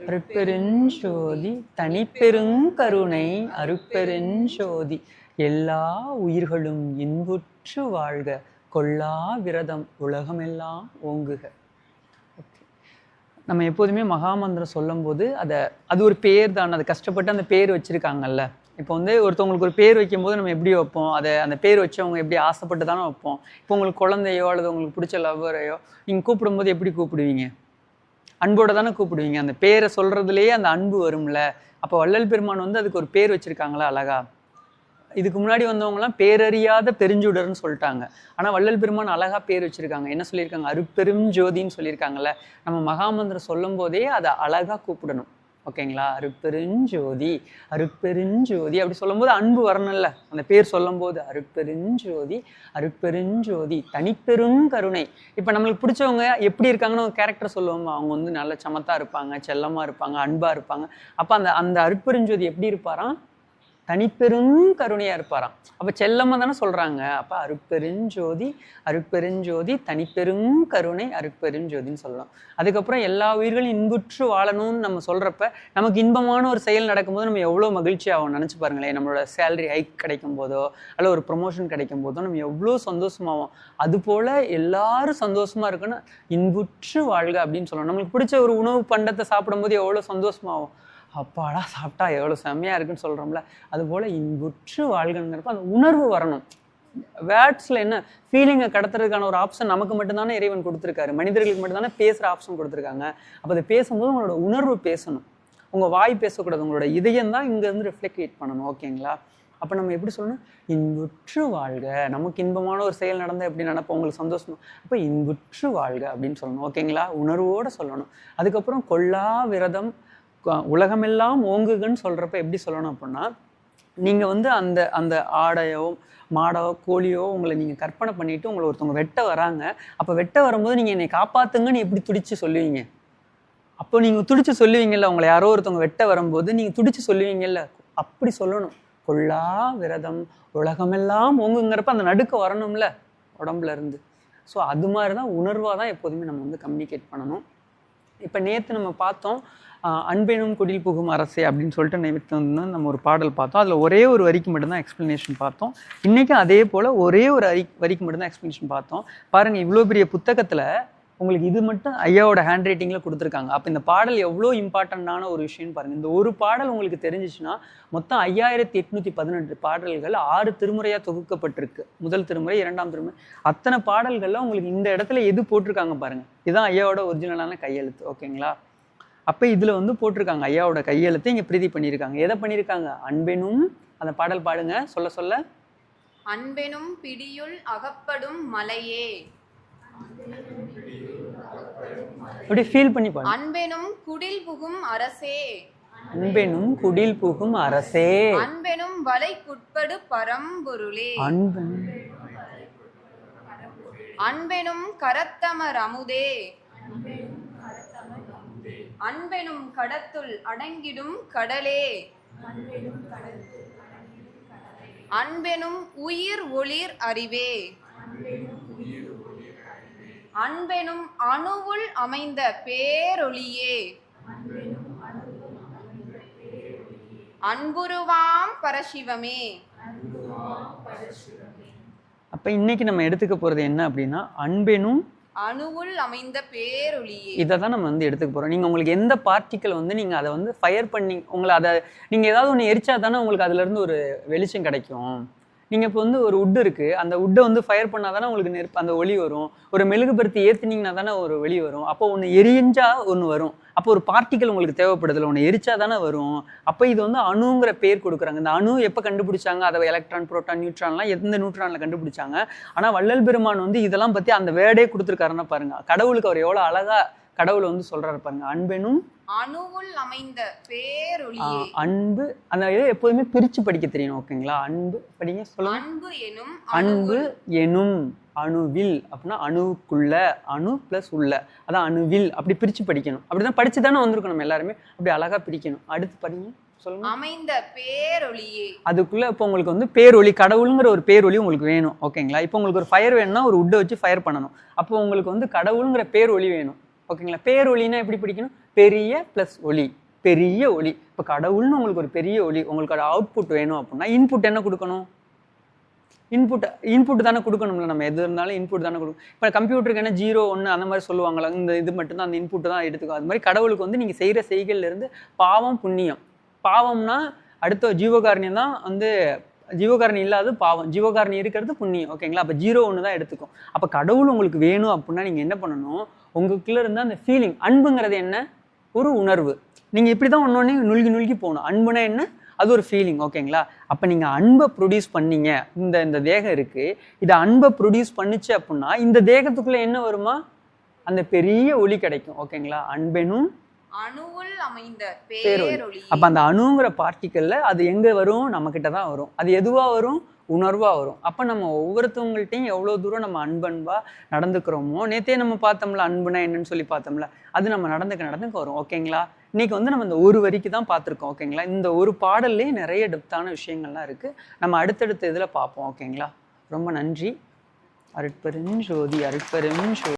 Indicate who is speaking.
Speaker 1: அருட்பெருஞ்சோதி தனிப்பெருங்கருணை அருட்பெருஞ்சோதி எல்லா உயிர்களும் இன்புற்று வாழ்க கொல்லா விரதம் உலகமெல்லாம் ஓங்குக. நம்ம எப்போதுமே மகாமந்திரம் சொல்லும் போது அது ஒரு பேர் தான். அது கஷ்டப்பட்டு அந்த பேர் வச்சிருக்காங்கல்ல. இப்போ வந்து ஒருத்தவங்களுக்கு ஒரு பேர் வைக்கும்போது நம்ம எப்படி வைப்போம், அந்த பேர் வச்சவங்க எப்படி ஆசைப்பட்டு தானே வைப்போம். இப்போ உங்களுக்கு குழந்தையோ அல்லது உங்களுக்கு பிடிச்ச லவ்வரையோ நீங்கள் கூப்பிடும்போது எப்படி கூப்பிடுவீங்க? அன்போட தானே கூப்பிடுவீங்க. அந்த பேரை சொல்றதுலேயே அந்த அன்பு வரும்ல. அப்போ வள்ளல் பெருமான் வந்து அதுக்கு ஒரு பேர் வச்சிருக்காங்களா அழகா. இதுக்கு முன்னாடி வந்தவங்கலாம் பேரறியாத பெருஞ்சுடர்னு சொல்லிட்டாங்க. ஆனால் வள்ளல் பெருமான் அழகா பேர் வச்சிருக்காங்க. என்ன சொல்லியிருக்காங்க? அருட்பெரும் ஜோதின்னு சொல்லியிருக்காங்கல்ல. நம்ம மகாமந்திரம் சொல்லும் போதே அதை அழகா கூப்பிடணும். ஓகேங்களா? அருட்பெருஞ்சோதி அருட்பெருஞ்சோதி அப்படி சொல்லும் போது அன்பு வரணும்ல. அந்த பேர் சொல்லும் போது அருட்பெருஞ்சோதி அருட்பெருஞ்சோதி தனிப்பெருங்கருணை. இப்போ நம்மளுக்கு பிடிச்சவங்க எப்படி இருக்காங்கன்னு ஒரு கேரக்டர் சொல்லுவோம். அவங்க வந்து நல்ல சமத்தா இருப்பாங்க, செல்லமா இருப்பாங்க, அன்பா இருப்பாங்க. அப்போ அந்த அருட்பெருஞ்சோதி எப்படி இருப்பாராம்? தனிப்பெருங்கருணையா இருப்பாராம். அப்ப செல்லம்மா தானே சொல்றாங்க. அப்ப அருட்பெருஞ்சோதி அருட்பெருஞ்சோதி தனிப்பெருங்கருணை அருட்பெருஞ்சோதின்னு சொல்லலாம். அதுக்கப்புறம் எல்லா உயிர்களும் இன்புற்று வாழணும்னு நம்ம சொல்றப்ப நமக்கு இன்பமான ஒரு செயல் நடக்கும்போது நம்ம எவ்வளோ மகிழ்ச்சி ஆகும் நினைச்சு பாருங்களேன். நம்மளோட சேலரி ஹைக் கிடைக்கும் போதோ அல்ல ஒரு ப்ரொமோஷன் கிடைக்கும் போதோ நம்ம எவ்வளோ சந்தோஷமாகும். அது போல எல்லாரும் சந்தோஷமா இருக்குன்னு இன்புற்று வாழ்க அப்படின்னு சொல்லணும். நம்மளுக்கு பிடிச்ச ஒரு உணவு பண்டத்தை சாப்பிடும்போது எவ்வளோ சந்தோஷமாகும். அப்பாடா சாப்பிட்டா எவ்வளோ செம்மையாக இருக்குன்னு சொல்கிறோம்ல. அதுபோல் இன்புற்று வாழ்கிறப்ப அந்த உணர்வு வரணும். வேர்ட்ஸில் என்ன ஃபீலிங்கை கடத்துறதுக்கான ஒரு ஆப்ஷன் நமக்கு மட்டும்தானே இறைவன் கொடுத்துருக்காரு. மனிதர்களுக்கு மட்டும்தானே பேசுகிற ஆப்ஷன் கொடுத்துருக்காங்க. அப்போ அதை பேசும்போது உங்களோட உணர்வு பேசணும். உங்கள் வாய் பேசக்கூடாது. உங்களோட இதயம் தான் இங்கேருந்து ரிஃப்ளெக்ட் பண்ணணும். ஓகேங்களா? அப்போ நம்ம எப்படி சொல்லணும்? இன்புற்று வாழ்க. நமக்கு இன்பமான ஒரு செயல் நடந்தால் எப்படி நினைப்போம்? உங்களுக்கு சந்தோஷமா. அப்போ இன்புற்று வாழ்க அப்படின்னு சொல்லணும். ஓகேங்களா? உணர்வோடு சொல்லணும். அதுக்கப்புறம் கொல்லா விரதம் உலகமெல்லாம் ஓங்குகன்னு சொல்கிறப்ப எப்படி சொல்லணும் அப்படின்னா, நீங்கள் வந்து அந்த ஆடையோ மாடோ கோழியோ உங்களை நீங்கள் கற்பனை பண்ணிவிட்டு உங்களை ஒருத்தவங்க வெட்ட வராங்க. அப்போ வெட்ட வரும்போது நீங்கள் என்னை காப்பாற்றுங்கன்னு எப்படி துடிச்சு சொல்லுவீங்க? அப்போ நீங்கள் துடிச்சு சொல்லுவீங்கல்ல. உங்களை யாரோ ஒருத்தவங்க வெட்ட வரும்போது நீங்கள் துடிச்சு சொல்லுவீங்கல்ல. அப்படி சொல்லணும். கொல்லா விரதம் உலகமெல்லாம் ஓங்குங்கிறப்ப அந்த நடுக்க வரணும்ல உடம்புல இருந்து. ஸோ அது மாதிரி தான் உணர்வாக தான் எப்போதுமே நம்ம வந்து கம்யூனிகேட் பண்ணணும். இப்போ நேற்று நம்ம பார்த்தோம் அன்பெனும் குடில் புகும் அரசே அப்படின்னு சொல்லிட்டு நேற்று வந்து நம்ம ஒரு பாடல் பார்த்தோம். அதில் ஒரே ஒரு வரிக்கு மட்டும்தான் எக்ஸ்ப்ளனேஷன் பார்த்தோம். இன்றைக்கும் அதே போல் ஒரே ஒரு வரிக்கு மட்டும்தான் எக்ஸ்ப்ளனேஷன் பார்த்தோம். பாருங்கள், இவ்வளோ பெரிய புத்தகத்தில் உங்களுக்கு இது மட்டும் ஐயாவோட ஹேண்ட் ரைட்டிங்கில் கொடுத்துருக்காங்க. அப்போ இந்த பாடல் எவ்வளோ இம்பார்ட்டண்ட்டான ஒரு விஷயம்னு பாருங்கள். இந்த ஒரு பாடல் உங்களுக்கு தெரிஞ்சிச்சுன்னா மொத்தம் 5818 பாடல்கள் 6 திருமுறையாக தொகுக்கப்பட்டிருக்கு. முதல் திருமுறை, 2ஆம் திருமுறை, அத்தனை பாடல்களில் உங்களுக்கு இந்த இடத்துல எது போட்டிருக்காங்க பாருங்கள். இதுதான் ஐயாவோட ஒரிஜினலான கையெழுத்து. ஓகேங்களா? அப்போ இதில் வந்து போட்டிருக்காங்க ஐயாவோட கையெழுத்து இங்கே பிரீதி பண்ணியிருக்காங்க. எதை பண்ணியிருக்காங்க? அன்பெனும், அந்த பாடல் பாடுங்க சொல்ல சொல்ல.
Speaker 2: அன்பெனும் பிடியுள் அகப்படும் மலையே.
Speaker 1: அப்படி ஃபீல் பண்ணி பாருங்க.
Speaker 2: அன்பெனும் குடில் புகும் அரசே.
Speaker 1: அன்பெனும் குடில் புகும் அரசே.
Speaker 2: அன்பெனும் வலைக்குட்படு பரம்பொருளே. அன்பெனும் கரத்தமர் அமுதே. அன்பெனும் கடத்துள் அடங்கிடும் கடலே. அன்பெனும் உயிர் ஒளிர் அறிவே. அன்பெனும் அணுவுள் அமைந்த பேரொளியே. அன்புருவாம் பரசிவமே.
Speaker 1: அப்ப இன்னைக்கு நம்ம எடுத்துக்க போறது என்ன அப்படின்னா, அன்பெனும்
Speaker 2: அணுவுள் அமைந்த பேரொளியே.
Speaker 1: இதை தான் நம்ம வந்து எடுத்துக்க போறோம். நீங்க உங்களுக்கு எந்த பார்ட்டிக்கல் வந்து நீங்க அதை வந்து ஃபயர் பண்ணி உங்களை அதை நீங்க ஏதாவது ஒன்று எரிச்சா தானே உங்களுக்கு அதுல இருந்து ஒரு வெளிச்சம் கிடைக்கும். நீங்கள் இப்போ வந்து ஒரு உட்டு இருக்குது, அந்த உட்டை வந்து ஃபயர் பண்ணால் தானே உங்களுக்கு நெருப்பு அந்த ஒளி வரும். ஒரு மெழுகுபருத்தி ஏற்றுனீங்கன்னா தானே ஒரு வெளி வரும். அப்போ ஒன்று எரிஞ்சா ஒன்று வரும். அப்போ ஒரு பார்ட்டிக்கல் உங்களுக்கு தேவைப்படுதில்ல, ஒன்று எரிச்சா தானே வரும். அப்போ இது வந்து அணுங்கிற பேர் கொடுக்குறாங்க. இந்த அணு எப்போ கண்டுபிடிச்சாங்க? அதை எலக்ட்ரான், புரோட்டான், நியூட்ரான்லாம் எந்த நியூட்ரானில் கண்டுபிடிச்சாங்க. ஆனால் வள்ளல் பெருமான் வந்து இதெல்லாம் பற்றி அந்த வேர்டே கொடுத்துருக்காருன்னா பாருங்க. கடவுளுக்கு அவர் எவ்வளோ அழகா கடவுளை வந்து சொல்றாரு பாருங்க. அன்பெனும்
Speaker 2: அணுவுள் அமைந்த பேரொளியே.
Speaker 1: அன்பு, அந்த இதை எப்போதுமே பிரிச்சு படிக்க தெரியணும். ஓகேங்களா? அன்பு படிங்க சொல்லுங்க. அன்பு எனும் அணுவில் அப்படின்னா அணுவுக்குள்ள, அணு பிளஸ் உள்ள, அதான் அணுவில். அப்படி பிரிச்சு படிக்கணும். அப்படிதான் படிச்சு தானே வந்திருக்கோம் நம்ம எல்லாருமே. அப்படி அழகா பிரிக்கணும். அடுத்து படிங்க சொல்லுங்க.
Speaker 2: அமைந்த பேரொளியே.
Speaker 1: அதுக்குள்ள இப்போ உங்களுக்கு வந்து பேரொளி, கடவுளுங்கிற ஒரு பேரொளி உங்களுக்கு வேணும். ஓகேங்களா? இப்போ உங்களுக்கு ஒரு ஃபயர் வேணும்னா ஒரு உட்டை வச்சு ஃபயர் பண்ணணும். அப்போ உங்களுக்கு வந்து கடவுளுங்கிற பேரொளி வேணும். ஓகேங்களா? பேரொளினா எப்படி பிடிக்கணும்? பெரிய ப்ளஸ் ஒளி, பெரிய ஒளி. இப்போ கடவுள்னு உங்களுக்கு ஒரு பெரிய ஒளி, உங்களுக்கு ஒரு அவுட்புட் வேணும் அப்படின்னா இன்புட் என்ன கொடுக்கணும்? இன்புட் தானே கொடுக்கணும்ல. நம்ம எது இருந்தாலும் இன்புட் தானே கொடுக்கணும். இப்போ கம்ப்யூட்டருக்கு என்ன 0 1 அந்த மாதிரி சொல்லுவாங்களா? இந்த இது மட்டும்தான் அந்த இன்புட் தான் எடுத்துக்கும். அது மாதிரி கடவுளுக்கு வந்து நீங்கள் செய்கிற செய்கையில இருந்து பாவம் புண்ணியம். பாவம்னா அடுத்த ஜீவகாரணியம் தான் வந்து, ஜீவகாரணி இல்லாத பாவம், ஜீவகாரணி இருக்கிறது புண்ணியம். ஓகேங்களா? அப்போ 0 1 தான் எடுத்துக்கும். அப்போ கடவுள் உங்களுக்கு வேணும் அப்படின்னா நீங்கள் என்ன பண்ணணும்? உங்களுக்குள்ள இருந்து அந்த ஃபீலிங், அன்புங்கிறது என்ன? ஒரு உணர்வு. நீங்கள் இப்படி தான் ஒன்று நுல்கி போகணும். அன்புனா என்ன? அது ஒரு ஃபீலிங். ஓகேங்களா? அப்போ நீங்கள் அன்பை ப்ரொடியூஸ் பண்ணீங்க. இந்த தேகம் இருக்குது, இதை அன்பை ப்ரொடியூஸ் பண்ணிச்சு அப்படின்னா இந்த தேகத்துக்குள்ளே என்ன வருமா? அந்த பெரிய ஒளி கிடைக்கும். ஓகேங்களா? அன்பெனும்
Speaker 2: அணுவுள் அமைந்த
Speaker 1: பேரொளி.
Speaker 2: பேரொளியே.
Speaker 1: அப்போ அந்த அணுங்கிற பார்ட்டிக்கல்ல அது எங்கே வரும்? நம்மக்கிட்ட தான் வரும். அது எதுவாக வரும்? உணர்வாக வரும். அப்போ நம்ம ஒவ்வொருத்தவங்கள்ட்டையும் எவ்வளோ தூரம் நம்ம அன்பா நடந்துக்கிறோமோ, நேற்றே நம்ம பார்த்தோம்ல அன்புனா என்னன்னு சொல்லி பார்த்தோம்ல, அது நம்ம நடந்துக்க வரும். ஓகேங்களா? இன்னைக்கு வந்து நம்ம இந்த ஒரு வரிக்கு தான் பார்த்துருக்கோம். ஓகேங்களா? இந்த ஒரு பாடல்லே நிறைய டெப்த்தான விஷயங்கள்லாம் இருக்குது. நம்ம அடுத்தடுத்த இதில் பார்ப்போம். ஓகேங்களா? ரொம்ப நன்றி. அருட்பெருஞ்சோதி, அருட்பெருஞ்சோதி.